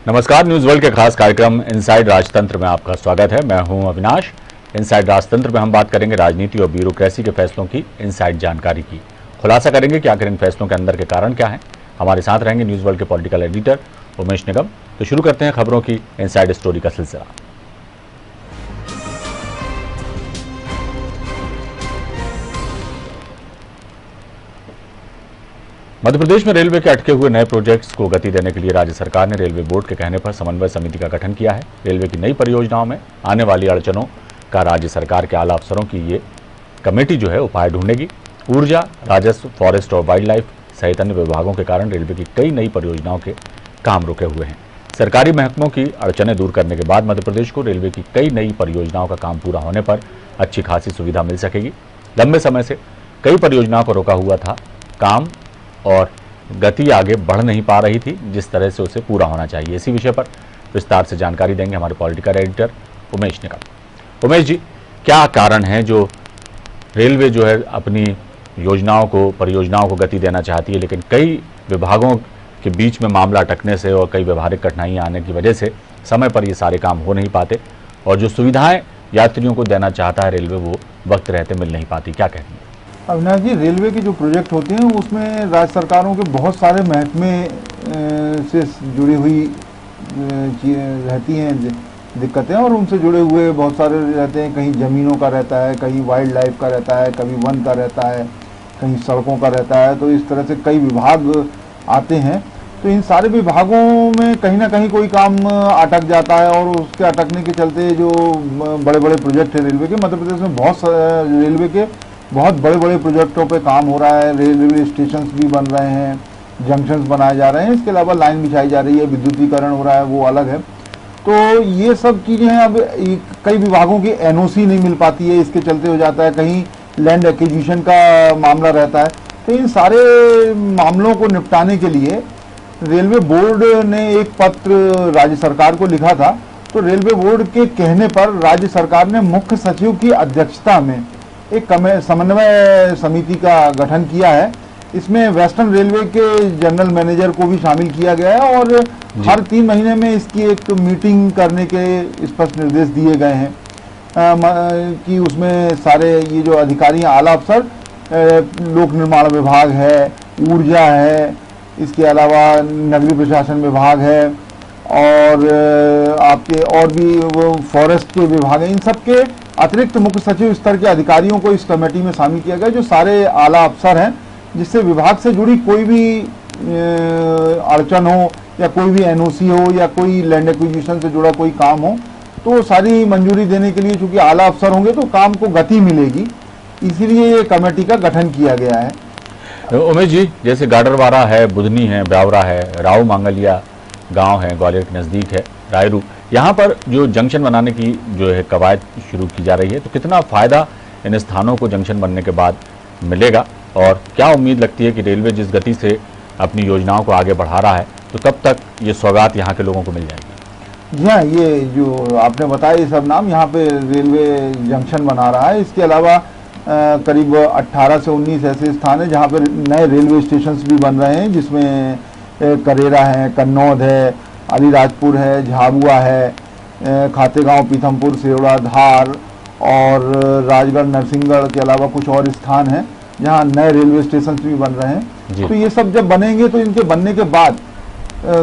नमस्कार, news world के खास कार्यक्रम इनसाइड राजतंत्र में आपका स्वागत है। मैं हूं अविनाश। इनसाइड राजतंत्र में हम बात करेंगे राजनीति और ब्यूरोक्रेसी के फैसलों की इनसाइड जानकारी की। खुलासा करेंगे कि आखिर इन फैसलों के अंदर के कारण क्या हैं। हमारे साथ रहेंगे न्यूज वर्ल्ड के पॉलिटिकल एडिटर उमेश निगम। तो शुरू करते हैं खबरों की इनसाइड स्टोरी का सिलसिला। मध्य प्रदेश में रेलवे के अटके हुए नए प्रोजेक्ट्स को गति देने के लिए राज्य सरकार ने रेलवे बोर्ड के कहने पर समन्वय समिति का गठन किया है। रेलवे की नई परियोजनाओं में आने वाली अड़चनों का राज्य सरकार के आला अफसरों की ये कमेटी जो है उपाय ढूंढेगी। ऊर्जा, राजस्व, फॉरेस्ट और वाइल्ड लाइफ सहित अन्य विभागों के कारण रेलवे की कई नई परियोजनाओं के काम रुके हुए हैं। सरकारी महकमों की अड़चनें दूर करने के बाद मध्य प्रदेश को रेलवे की कई नई परियोजनाओं का काम पूरा होने पर अच्छी खासी सुविधा मिल सकेगी। लंबे समय से कई परियोजनाओं को रोका हुआ था काम और गति आगे बढ़ नहीं पा रही थी जिस तरह से उसे पूरा होना चाहिए। इसी विषय पर विस्तार से जानकारी देंगे हमारे पॉलिटिकल एडिटर उमेश निगम। उमेश जी, क्या कारण है जो रेलवे जो है अपनी योजनाओं को, परियोजनाओं को गति देना चाहती है, लेकिन कई विभागों के बीच में मामला अटकने से और कई व्यवहारिक कठिनाइयां आने की वजह से समय पर ये सारे काम हो नहीं पाते और जो सुविधाएं यात्रियों को देना चाहता है रेलवे वो वक्त रहते मिल नहीं पाती। क्या कहेंगे? अविनाश जी, रेलवे के जो प्रोजेक्ट होते हैं उसमें राज्य सरकारों के बहुत सारे महकमे से जुड़ी हुई रहती हैं दिक्कतें और उनसे जुड़े हुए बहुत सारे रहते हैं। कहीं ज़मीनों का रहता है, कहीं वाइल्ड लाइफ का रहता है, कभी वन का रहता है, कहीं सड़कों का रहता है। तो इस तरह से कई विभाग आते हैं। तो इन सारे विभागों में कहीं ना कहीं कोई काम अटक जाता है और उसके अटकने के चलते जो बड़े बड़े प्रोजेक्ट हैं रेलवे के, मध्य प्रदेश में रेलवे के बहुत बड़े बड़े प्रोजेक्टों पे काम हो रहा है। रेलवे स्टेशंस भी बन रहे हैं, जंक्शंस बनाए जा रहे हैं, इसके अलावा लाइन बिछाई जा रही है, विद्युतीकरण हो रहा है, वो अलग है। तो ये सब चीज़ें हैं। अब कई विभागों की एनओसी नहीं मिल पाती है, इसके चलते हो जाता है। कहीं लैंड एक्विजिशन का मामला रहता है। तो इन सारे मामलों को निपटाने के लिए रेलवे बोर्ड ने एक पत्र राज्य सरकार को लिखा था। तो रेलवे बोर्ड के कहने पर राज्य सरकार ने मुख्य सचिव की अध्यक्षता में एक समन्वय समिति का गठन किया है। इसमें वेस्टर्न रेलवे के जनरल मैनेजर को भी शामिल किया गया है और हर 3 महीने में इसकी एक मीटिंग करने के स्पष्ट निर्देश दिए गए हैं कि उसमें सारे ये जो अधिकारी आला अफसर, लोक निर्माण विभाग है, ऊर्जा है, इसके अलावा नगरीय प्रशासन विभाग है और आपके और भी वो फॉरेस्ट के विभाग हैं, इन सब के अतिरिक्त मुख्य सचिव स्तर के अधिकारियों को इस कमेटी में शामिल किया गया, जो सारे आला अफसर हैं, जिससे विभाग से जुड़ी कोई भी अड़चन हो या कोई भी एनओसी हो या कोई लैंड एक्विजिशन से जुड़ा कोई काम हो तो सारी मंजूरी देने के लिए, चूंकि आला अफसर होंगे तो काम को गति मिलेगी, इसीलिए ये कमेटी का गठन किया गया है। उमेश जी, जैसे गाडरवारा है, बुधनी है, ब्यावरा है, राव मांगलिया गांव है, ग्वालियर के नज़दीक है, रायरू, यहाँ पर जो जंक्शन बनाने की जो है कवायद शुरू की जा रही है, तो कितना फ़ायदा इन स्थानों को जंक्शन बनने के बाद मिलेगा और क्या उम्मीद लगती है कि रेलवे जिस गति से अपनी योजनाओं को आगे बढ़ा रहा है तो कब तक ये सौगात यहाँ के लोगों को मिल जाएगी? जी हाँ, ये जो आपने बताया ये सब नाम, यहाँ पे रेलवे जंक्शन बना रहा है। इसके अलावा करीब 18 से 19 ऐसे स्थान हैं जहाँ पर नए रेलवे स्टेशन भी बन रहे हैं, जिसमें करेरा है, कन्नौद है, अलीराजपुर है, झाबुआ है, खातेगांव, पीथमपुर, सेवड़ा, धार और राजगढ़, नरसिंहगढ़ के अलावा कुछ और स्थान हैं जहां नए रेलवे स्टेशन भी बन रहे हैं। तो ये सब जब बनेंगे तो इनके बनने के बाद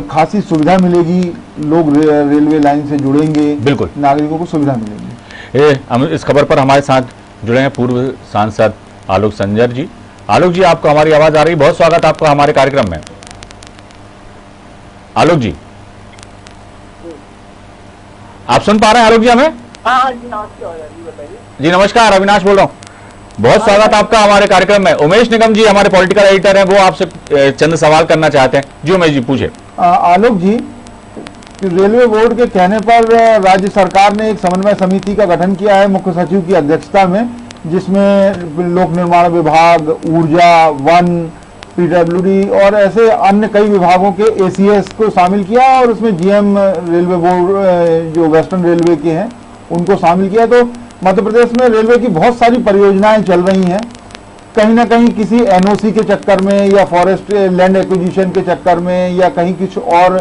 खासी सुविधा मिलेगी, लोग रेलवे लाइन से जुड़ेंगे, बिल्कुल नागरिकों को सुविधा मिलेगी। इस खबर पर हमारे साथ जुड़े हैं पूर्व सांसद आलोक संजर जी। आलोक जी, आपको हमारी आवाज़ आ रही है? बहुत स्वागत आपका हमारे कार्यक्रम में। आलोक जी, आप सुन पा रहे हैं आलोक जी हमें? हाँ जी, बताइए जी। नमस्कार, अविनाश बोल रहा हूँ। बहुत स्वागत आपका हमारे कार्यक्रम में। उमेश निगम जी हमारे पॉलिटिकल एडिटर हैं, वो आपसे चंद सवाल करना चाहते हैं। जी उमेश जी, पूछे। आलोक जी, रेलवे बोर्ड के कहने पर राज्य सरकार ने एक समन्वय समिति का गठन किया है मुख्य सचिव की अध्यक्षता में, जिसमें लोक निर्माण विभाग, ऊर्जा, वन, पीडब्ल्यूडी और ऐसे अन्य कई विभागों के एसीएस को शामिल किया और उसमें जीएम रेलवे बोर्ड जो वेस्टर्न रेलवे के हैं उनको शामिल किया। तो मध्य प्रदेश में रेलवे की बहुत सारी परियोजनाएं चल रही हैं। कहीं ना कहीं किसी एनओसी के चक्कर में या फॉरेस्ट लैंड एक्विजिशन के चक्कर में या कहीं कुछ और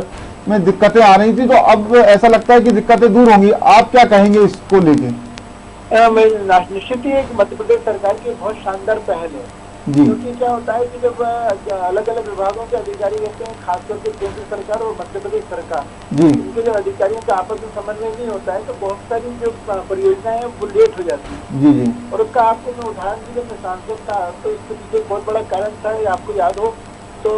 में दिक्कतें आ रही थी, तो अब ऐसा लगता है कि दिक्कतें दूर होंगी। आप क्या कहेंगे इसको लेके? निश्चित ही एक मध्य प्रदेश सरकार की बहुत शानदार पहल है। जी क्योंकि क्या होता है कि जब अलग अलग विभागों के अधिकारी रहते हैं, खासतौर से केंद्र सरकार और मध्य प्रदेश सरकार, जी इनके जो अधिकारियों का आपस में समन्वय नहीं होता है, तो बहुत सारी जो परियोजनाएं हैं वो लेट हो जाती है। जी जी और उसका आपको मैं उदाहरण दी, जब मैं सांसद था तो इसके पीछे बहुत बड़ा कारण था, आपको याद हो तो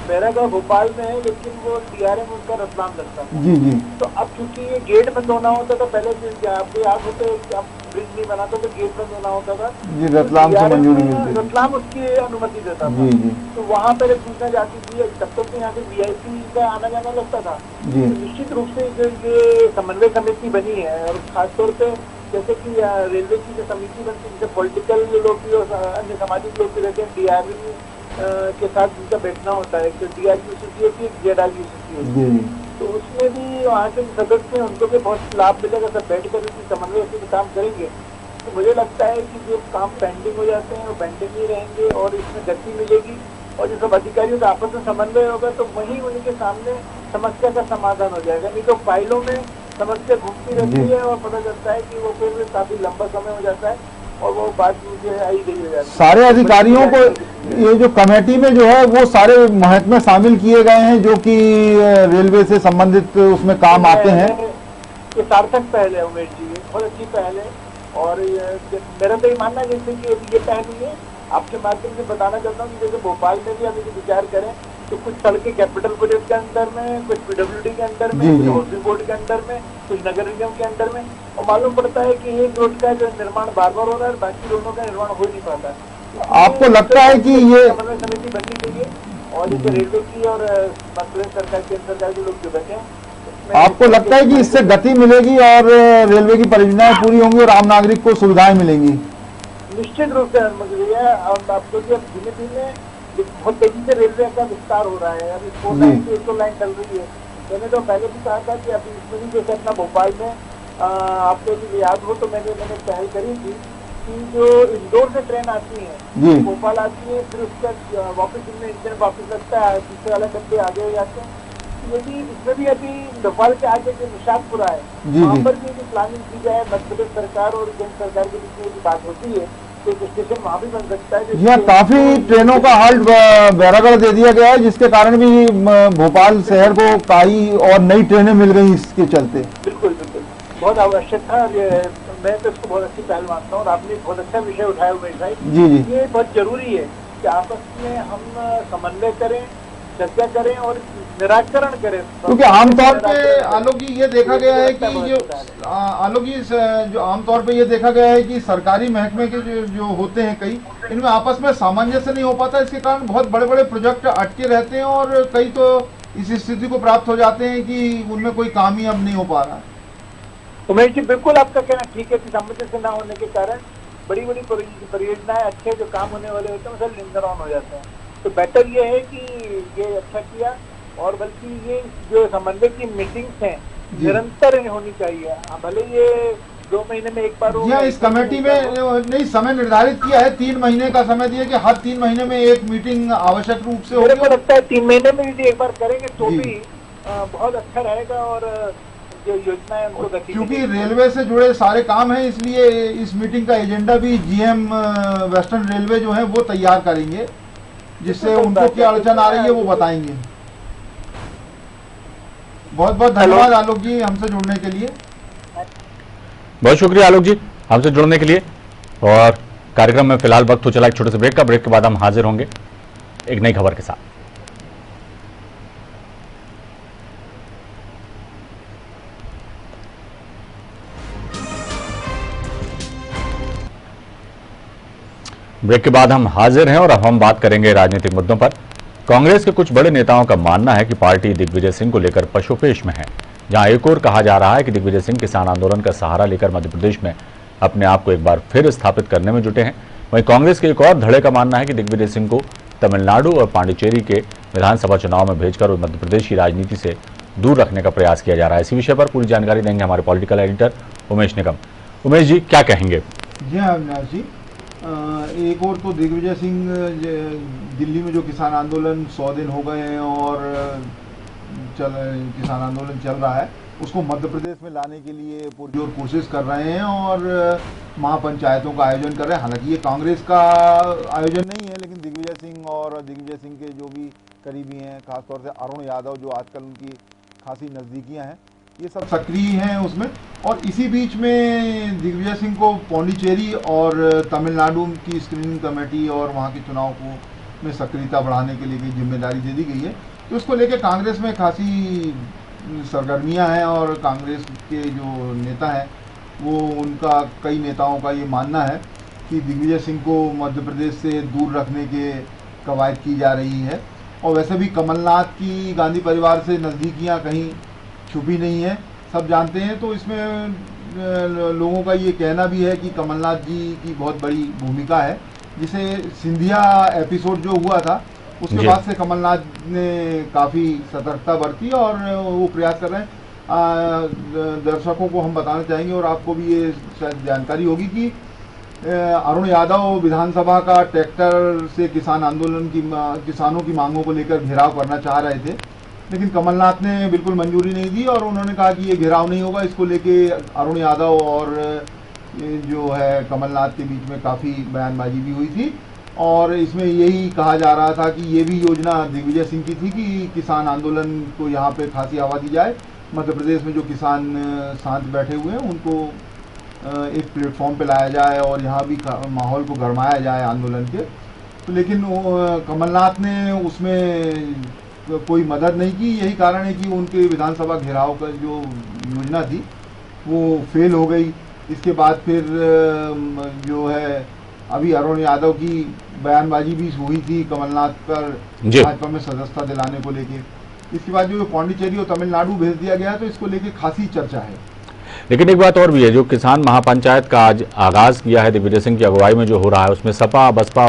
बैरागढ़ भोपाल में है, लेकिन वो डीआरएम उनका रतलाम लगता था। जी जी तो अब चूंकि ये गेट बंद होना होता था, पहले आपको याद हो तो अब ब्रिज नहीं बना था तो गेट बंद होना होता था जी, रतलाम से DRM मंजूरी मिलती थी। रतलाम उसकी अनुमति देता था। जी जी तो वहाँ पहले पूछना जाती थी, तब तक तो यहाँ से वीआईपी का आना जाना लगता था। जी तो निश्चित रूप से जो ये समन्वय समिति बनी है, और खासतौर पे जैसे कि रेलवे की जो समिति बनती है, जैसे पॉलिटिकल लोग भी और अन्य सामाजिक लोग भी रहते हैं, डीआरएम के साथ जिनका बैठना होता है, तो DRUCC होती है, ZRUCC होती है, जी तो उसमें भी वहाँ के सदस्य हैं, उनको भी बहुत लाभ मिलेगा। सब बैठ कर इसी समन्वय से काम करेंगे तो मुझे लगता है कि जो काम पेंडिंग हो जाते हैं वो पेंडिंग ही रहेंगे और इसमें गति मिलेगी। और जो सब अधिकारियों का आपस में समन्वय होगा तो वहीं उनके सामने समस्या का समाधान हो जाएगा। नहीं तो फाइलों में समस्या घूमती रहती है और पता चलता है कि वो फिर काफी लंबा समय हो जाता है और वो बात मुझे आई गई हो जाती है। सारे अधिकारियों को ये जो कमेटी में जो है वो सारे महत्व में शामिल किए गए हैं जो कि रेलवे से संबंधित उसमें काम आते हैं। ये सार्थक पहल है उमेश जी, ये बहुत अच्छी पहल है। और मेरा तो ये मानना है जैसे कि ये पहल हुई है, आपके माध्यम से बताना चाहता हूँ कि जैसे भोपाल में भी हम यदि विचार करें तो कुछ सड़कें कैपिटल प्रोजेक्ट के अंदर में, कुछ PWD के अंदर में, कुछ हाउसिंग बोर्ड के अंदर में, कुछ नगर निगम के अंदर में, और मालूम पड़ता है कि एक रोड का जो निर्माण बार बार हो रहा है, बाकी रोडों का निर्माण हो नहीं पाता है। आपको लगता है कि ये समन्वय समिति बननी चाहिए और जैसे रेलवे की और मध्य प्रदेश सरकार, केंद्र सरकार के लोग जो बैठे हैं, आपको लगता है कि इससे गति मिलेगी और रेलवे की परियोजनाएं पूरी होंगी और आम नागरिक को सुविधाएं मिलेंगी? निश्चित रूप से भैया, और आपको धीमे धीमे बहुत तेजी से रेलवे का विस्तार हो रहा है। अभी 4 लाइन की 1 लाइन चल रही है। मैंने तो पहले भी कहा था कि अभी इसमें भी जैसे अपना भोपाल में आपको यदि याद हो तो मैंने पहल करी थी कि जो इंदौर से ट्रेन आती है, भोपाल आती है, फिर उसका वापस इनमें इंजन वापस लगता है, दूसरे वाले डब्बे आगे हो जाते हैं। यदि इसमें भी अभी भोपाल के आगे जो निशातपुरा है, वहाँ पर भी यदि प्लानिंग की जाए, मध्य प्रदेश सरकार और केंद्र सरकार के बीच में बात होती है तो एक स्टेशन वहाँ भी बन सकता है। यहाँ काफी ट्रेनों का हाल्ट बैरागढ़ दे दिया गया है, जिसके कारण भी भोपाल शहर को कई और नई ट्रेनें मिल गई इसके चलते। बिल्कुल बिल्कुल, बहुत आवश्यक था। मैं तो इसको बहुत अच्छी पहल मानता हूँ और आपने बहुत अच्छा विषय उठाया उमेश भाई। जी जी, ये बहुत जरूरी है कि आपस में हम समन्वय करें, चर्चा करें और निराकरण करें। क्योंकि आमतौर पे आलोक जी ये देखा गया है कि जो आलोक जी जो आमतौर पे ये देखा गया है कि सरकारी महकमे के जो होते हैं कई, इनमें आपस में सामंजस्य नहीं हो पाता। इसके कारण बहुत बड़े बड़े प्रोजेक्ट अटके रहते हैं और कई तो इस स्थिति को प्राप्त हो जाते हैं कि उनमें कोई काम ही अब नहीं हो पा रहा है। उमेश जी बिल्कुल आपका कहना ठीक है कि सामंजस्य न होने के कारण बड़ी बड़ी परियोजनाएं, अच्छे जो काम होने वाले होते हैं, सब लिंगर ऑन हो जाते हैं। तो बेटर ये है कि ये अच्छा किया, और बल्कि ये जो समन्वय की मीटिंग्स हैं निरंतर होनी चाहिए। भले ये 2 महीने में एक बार हो। इस कमेटी में नहीं समय निर्धारित किया है, 3 महीने का समय दिया कि हर 3 महीने में एक मीटिंग आवश्यक रूप से होगी। मेरे को लगता है 3 महीने में यदि एक बार करेंगे तो भी बहुत अच्छा रहेगा और जो योजना है उनको गति, क्योंकि रेलवे से जुड़े सारे काम हैं, इसलिए इस मीटिंग का एजेंडा भी GM वेस्टर्न रेलवे जो है वो तैयार करेंगे, जिससे उनको क्या अड़चन आ रही है वो बताएंगे। बहुत बहुत धन्यवाद आलोक जी हमसे जुड़ने के लिए। बहुत शुक्रिया आलोक जी हमसे जुड़ने के लिए। और कार्यक्रम में फिलहाल वक्त हो चला एक छोटे से ब्रेक का। ब्रेक के बाद हम हाजिर होंगे एक नई खबर के साथ। ब्रेक के बाद हम हाजिर हैं और अब हम बात करेंगे राजनीतिक मुद्दों पर। कांग्रेस के कुछ बड़े नेताओं का मानना है कि पार्टी दिग्विजय सिंह को लेकर पशुपेश में है। जहां एक और कहा जा रहा है कि दिग्विजय सिंह किसान आंदोलन का सहारा लेकर मध्य प्रदेश में अपने आप को एक बार फिर स्थापित करने में जुटे हैं, वहीं कांग्रेस के एक और धड़े का मानना है कि दिग्विजय सिंह को तमिलनाडु और पांडिचेरी के विधानसभा चुनाव में भेजकर मध्य प्रदेश की राजनीति से दूर रखने का प्रयास किया जा रहा है। इसी विषय पर पूरी जानकारी देंगे हमारे पॉलिटिकल एडिटर उमेश निगम। उमेश जी क्या कहेंगे? जी हाँ अविनाश जी, एक और तो दिग्विजय सिंह दिल्ली में जो किसान आंदोलन 100 दिन हो गए हैं और किसान आंदोलन चल रहा है उसको मध्य प्रदेश में लाने के लिए पुरजोर कोशिश कर रहे हैं और महापंचायतों का आयोजन कर रहे हैं। हालांकि ये कांग्रेस का आयोजन नहीं है, लेकिन दिग्विजय सिंह और दिग्विजय सिंह के जो भी करीबी हैं, खासतौर से अरुण यादव जो आजकल उनकी खासी नज़दीकियां हैं, ये सब सक्रिय हैं उसमें। और इसी बीच में दिग्विजय सिंह को पौंडीचेरी और तमिलनाडु की स्क्रीनिंग कमेटी और वहाँ के चुनाव को में सक्रियता बढ़ाने के लिए जिम्मेदारी दे दी गई है। तो उसको लेकर कांग्रेस में खासी सरगर्मियां हैं और कांग्रेस के जो नेता हैं वो उनका कई नेताओं का ये मानना है कि दिग्विजय सिंह को मध्य प्रदेश से दूर रखने के कवायद की जा रही है। और वैसे भी कमलनाथ की गांधी परिवार से नज़दीकियां कहीं छुपी नहीं है, सब जानते हैं। तो इसमें लोगों का ये कहना भी है कि कमलनाथ जी की बहुत बड़ी भूमिका है। जिसे सिंधिया एपिसोड जो हुआ था उसके बाद से कमलनाथ ने काफ़ी सतर्कता बरती और वो प्रयास कर रहे हैं। दर्शकों को हम बताना चाहेंगे और आपको भी ये शायद जानकारी होगी कि अरुण यादव विधानसभा का ट्रैक्टर से किसान आंदोलन की किसानों की मांगों को लेकर घेराव करना चाह रहे थे, लेकिन कमलनाथ ने बिल्कुल मंजूरी नहीं दी और उन्होंने कहा कि ये घेराव नहीं होगा। इसको लेके अरुण यादव और जो है कमलनाथ के बीच में काफ़ी बयानबाजी भी हुई थी और इसमें यही कहा जा रहा था कि ये भी योजना दिग्विजय सिंह की थी कि किसान आंदोलन को यहाँ पे खासी हवा दी जाए। मध्य प्रदेश में जो किसान शांत बैठे हुए हैं उनको एक प्लेटफॉर्म पे लाया जाए और यहाँ भी माहौल को गरमाया जाए आंदोलन के। तो लेकिन कमलनाथ ने उसमें कोई मदद नहीं की। यही कारण है कि उनके विधानसभा घेराव का जो योजना थी वो फेल हो गई। इसके बाद फिर जो है अभी अरुण यादव की बयानबाजी भी हुई थी कमलनाथ पर भाजपा में सदस्यता दिलाने को लेके। इसके बाद जो पौंडीचेरी और तमिलनाडु भेज दिया गया तो इसको लेके खासी चर्चा है। लेकिन एक बात और भी है, जो किसान महापंचायत का आज आगाज किया है दिग्विजय सिंह की अगुवाई में जो हो रहा है उसमें सपा बसपा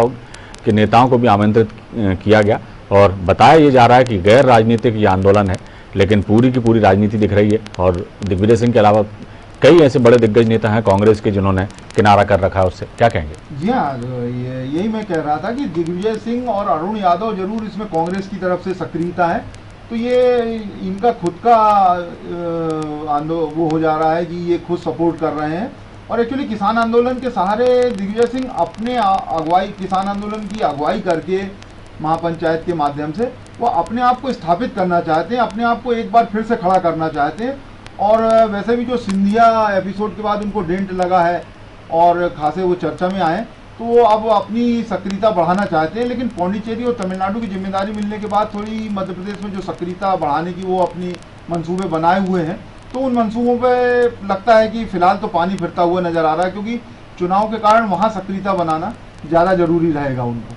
के नेताओं को भी आमंत्रित किया गया और बताया ये जा रहा है कि गैर राजनीतिक ये आंदोलन है, लेकिन पूरी की पूरी राजनीति दिख रही है। और दिग्विजय सिंह के अलावा कई ऐसे बड़े दिग्गज नेता हैं कांग्रेस के जिन्होंने किनारा कर रखा है, उससे क्या कहेंगे? जी हाँ, यही मैं कह रहा था कि दिग्विजय सिंह और अरुण यादव जरूर इसमें कांग्रेस की तरफ से सक्रियता है। तो ये इनका खुद का वो हो जा रहा है कि ये खुद सपोर्ट कर रहे हैं। और एक्चुअली किसान आंदोलन के सहारे दिग्विजय सिंह अपने अगुवाई किसान आंदोलन की अगुवाई करके महापंचायत के माध्यम से वो अपने आप को स्थापित करना चाहते हैं, अपने आप को एक बार फिर से खड़ा करना चाहते हैं। और वैसे भी जो सिंधिया एपिसोड के बाद उनको डेंट लगा है और खासे वो चर्चा में आए तो वो अब अपनी सक्रियता बढ़ाना चाहते हैं। लेकिन पौंडीचेरी और तमिलनाडु की जिम्मेदारी मिलने के बाद थोड़ी मध्य प्रदेश में जो सक्रियता बढ़ाने की वो अपनी मंसूबे बनाए हुए हैं, तो उन मंसूबों पे लगता है कि फिलहाल तो पानी फिरता हुआ नजर आ रहा है, क्योंकि चुनाव के कारण वहाँ सक्रियता बनाना ज़्यादा जरूरी रहेगा उनको।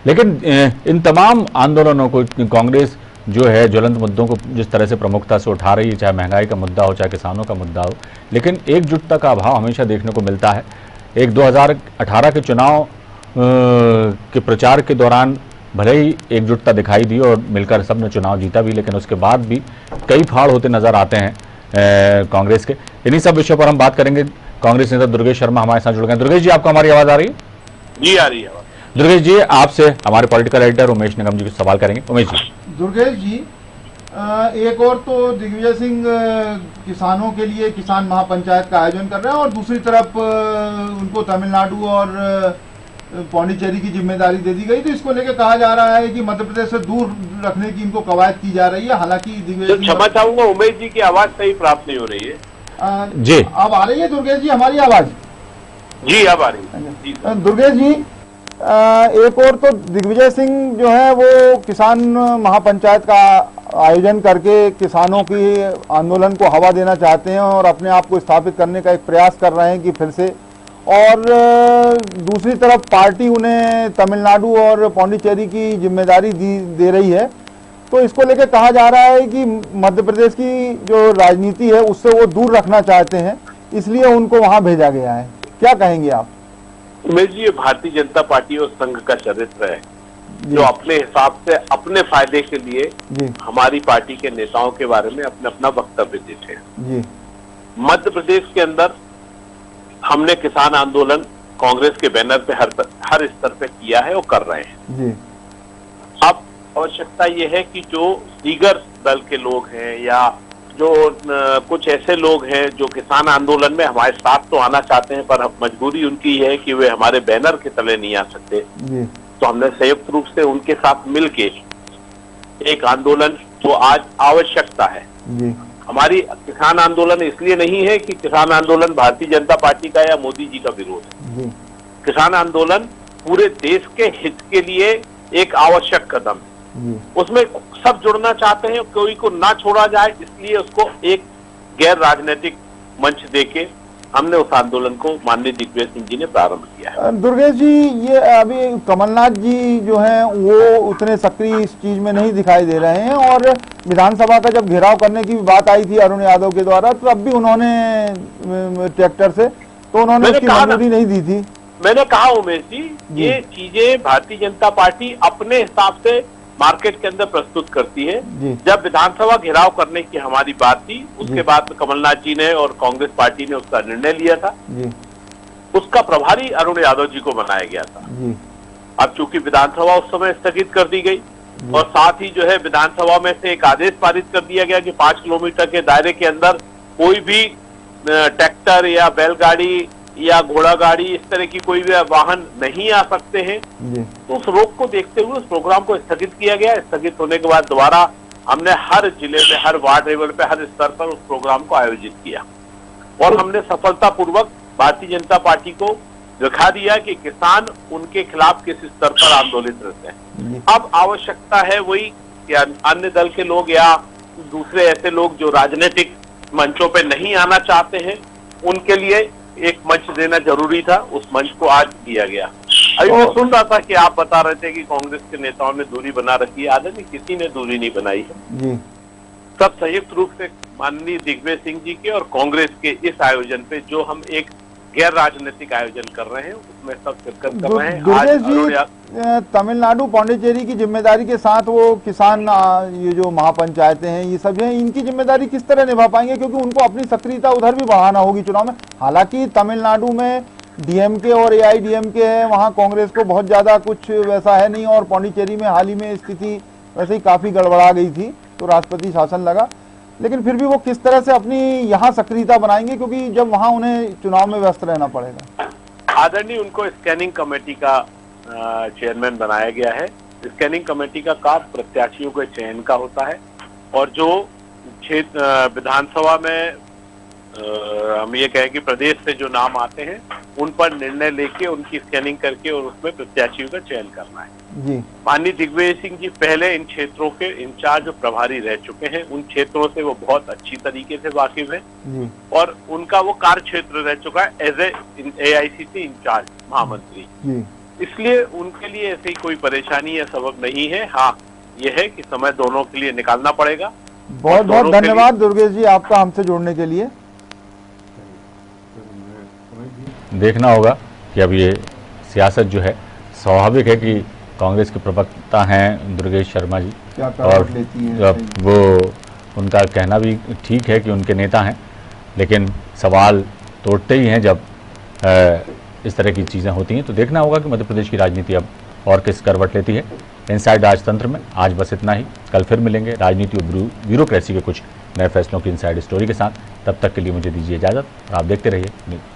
लेकिन इन तमाम आंदोलनों को कांग्रेस जो है ज्वलंत मुद्दों को जिस तरह से प्रमुखता से उठा रही है, चाहे महंगाई का मुद्दा हो चाहे किसानों का मुद्दा हो, लेकिन एकजुटता का अभाव हमेशा देखने को मिलता है। एक 2018 के चुनाव के प्रचार के दौरान भले ही एकजुटता दिखाई दी और मिलकर सबने चुनाव जीता भी, लेकिन उसके बाद भी कई फाड़ होते नजर आते हैं कांग्रेस के। इन्हीं सब विषयों पर हम बात करेंगे। कांग्रेस नेता दुर्गेश शर्मा हमारे साथ जुड़ गए। दुर्गेश जी, आपको हमारी आवाज आ रही है? जी आ रही है। दुर्गेश जी, आपसे हमारे पॉलिटिकल एडिटर उमेश निगम जी को सवाल करेंगे। उमेश जी। दुर्गेश जी, एक और तो दिग्विजय सिंह किसानों के लिए किसान महापंचायत का आयोजन कर रहे हैं और दूसरी तरफ उनको तमिलनाडु और पौंडीचेरी की जिम्मेदारी दे दी गई। तो इसको लेकर कहा जा रहा है कि मध्य प्रदेश से दूर रखने की इनको कवायद की जा रही है। हालांकि दिग्विजय सिंह, क्षमा चाहूंगा उमेश जी की आवाज सही प्राप्त नहीं हो रही है। जी अब आ रही है दुर्गेश जी हमारी आवाज? जी अब आ रही है। दुर्गेश जी, एक और तो दिग्विजय सिंह जो है वो किसान महापंचायत का आयोजन करके किसानों की आंदोलन को हवा देना चाहते हैं और अपने आप को स्थापित करने का एक प्रयास कर रहे हैं कि फिर से। और दूसरी तरफ पार्टी उन्हें तमिलनाडु और पौंडीचेरी की जिम्मेदारी दे रही है। तो इसको लेकर कहा जा रहा है कि मध्य प्रदेश की जो राजनीति है उससे वो दूर रखना चाहते हैं, इसलिए उनको वहां भेजा गया है। क्या कहेंगे आप? उमेश जी, ये भारतीय जनता पार्टी और संघ का चरित्र है जो अपने हिसाब से अपने फायदे के लिए हमारी पार्टी के नेताओं के बारे में अपना अपना वक्तव्य देते हैं। मध्य प्रदेश के अंदर हमने किसान आंदोलन कांग्रेस के बैनर पे हर स्तर पे किया है और कर रहे हैं। अब आवश्यकता ये है कि जो दीगर दल के लोग हैं या जो कुछ ऐसे लोग हैं जो किसान आंदोलन में हमारे साथ तो आना चाहते हैं, पर मजबूरी उनकी है कि वे हमारे बैनर के तले नहीं आ सकते, तो हमने संयुक्त रूप से उनके साथ मिलके एक आंदोलन जो आज आवश्यकता है। हमारी किसान आंदोलन इसलिए नहीं है कि किसान आंदोलन भारतीय जनता पार्टी का या मोदी जी का विरोध है। किसान आंदोलन पूरे देश के हित के लिए एक आवश्यक कदम है। उसमें सब जुड़ना चाहते हैं, कोई को ना छोड़ा जाए, इसलिए उसको एक गैर राजनीतिक मंच देके हमने उस आंदोलन को माननीय दिग्विजय सिंह जी ने प्रारंभ किया है। दुर्गेश जी, ये अभी कमलनाथ जी जो हैं वो उतने सक्रिय इस चीज में नहीं दिखाई दे रहे हैं, और विधानसभा का जब घेराव करने की बात आई थी अरुण यादव के द्वारा, तो अब भी उन्होंने ट्रैक्टर से तो उन्होंने उसकी मंजूरी नहीं दी थी। मैंने कहा उमेश जी, ये चीजें भारतीय जनता पार्टी अपने हिसाब से मार्केट के अंदर प्रस्तुत करती है। जब विधानसभा घेराव करने की हमारी बात थी, उसके बाद में कमलनाथ जी ने और कांग्रेस पार्टी ने उसका निर्णय लिया था, उसका प्रभारी अरुण यादव जी को बनाया गया था। अब चूंकि विधानसभा उस समय स्थगित कर दी गई और साथ ही जो है विधानसभा में से एक आदेश पारित कर दिया गया कि 5 किलोमीटर के दायरे के अंदर कोई भी ट्रैक्टर या बैलगाड़ी या घोड़ा गाड़ी इस तरह की कोई भी वाहन नहीं आ सकते हैं। तो उस रोक को देखते हुए उस प्रोग्राम को स्थगित किया गया। स्थगित होने के बाद दोबारा हमने हर जिले में, हर वार्ड लेवल पे, हर स्तर पर उस प्रोग्राम को आयोजित किया और हमने सफलतापूर्वक भारतीय जनता पार्टी को दिखा दिया कि किसान उनके खिलाफ किस स्तर पर आंदोलित रहते हैं। अब आवश्यकता है वही कि अन्य दल के लोग या दूसरे ऐसे लोग जो राजनीतिक मंचों पे नहीं आना चाहते हैं, उनके लिए एक मंच देना जरूरी था। उस मंच को आज दिया गया। अभी मैं सुन रहा था कि आप बता रहे थे कि कांग्रेस के नेताओं ने दूरी बना रखी है। आदरणीय किसी ने दूरी नहीं बनाई है। सब संयुक्त रूप से माननीय दिग्विजय सिंह जी के और कांग्रेस के इस आयोजन पे, जो हम एक गैर राजनीतिक आयोजन कर रहे हैं, उसमें सब शिरकत कर रहे हैं। आज तमिलनाडु पौंडीचेरी की जिम्मेदारी के साथ वो किसान ये जो महापंचायतें हैं, ये सब हैं, इनकी जिम्मेदारी किस तरह निभा पाएंगे, क्योंकि उनको अपनी सक्रियता उधर भी बढ़ाना होगी चुनाव में। हालांकि तमिलनाडु में डीएमके और एआईडीएमके है, वहाँ कांग्रेस को बहुत ज्यादा कुछ वैसा है नहीं, और पौंडीचेरी में हाल ही में स्थिति वैसे ही काफी गड़बड़ा गई थी, तो राष्ट्रपति शासन लगा। लेकिन फिर भी वो किस तरह से अपनी यहाँ सक्रियता बनाएंगे, क्योंकि जब वहाँ उन्हें चुनाव में व्यस्त रहना पड़ेगा। आदरणीय, उनको स्कैनिंग कमेटी का चेयरमैन बनाया गया है। स्कैनिंग कमेटी का काम प्रत्याशियों के चयन का होता है, और जो क्षेत्र विधानसभा में हम ये कहें कि प्रदेश से जो नाम आते हैं, उन पर निर्णय लेके उनकी स्कैनिंग करके और उसमें प्रत्याशियों का चयन करना है। माननीय दिग्विजय सिंह जी पहले इन क्षेत्रों के इंचार्ज प्रभारी रह चुके हैं। उन क्षेत्रों से वो बहुत अच्छी तरीके से वाकिफ है और उनका वो कार्य क्षेत्र रह चुका है एज ए AICC इंचार्ज महामंत्री। इसलिए उनके लिए ऐसी कोई परेशानी या सबक नहीं है। हाँ, ये है कि समय दोनों के लिए निकालना पड़ेगा। बहुत बहुत धन्यवाद दुर्गेश जी आपका हमसे जुड़ने के लिए। देखना होगा कि अब ये सियासत जो है, स्वाभाविक है कि कांग्रेस के प्रवक्ता हैं दुर्गेश शर्मा जी, और वो उनका कहना भी ठीक है कि उनके नेता हैं, लेकिन सवाल तो उठते ही हैं जब इस तरह की चीज़ें होती हैं। तो देखना होगा कि मध्य प्रदेश की राजनीति अब और किस करवट लेती है। इनसाइड राजतंत्र में आज बस इतना ही। कल फिर मिलेंगे राजनीति और ब्यूरोक्रेसी के कुछ नए फैसलों की इनसाइड स्टोरी के साथ। तब तक के लिए मुझे दीजिए इजाज़त और आप देखते रहिए न्यूज़।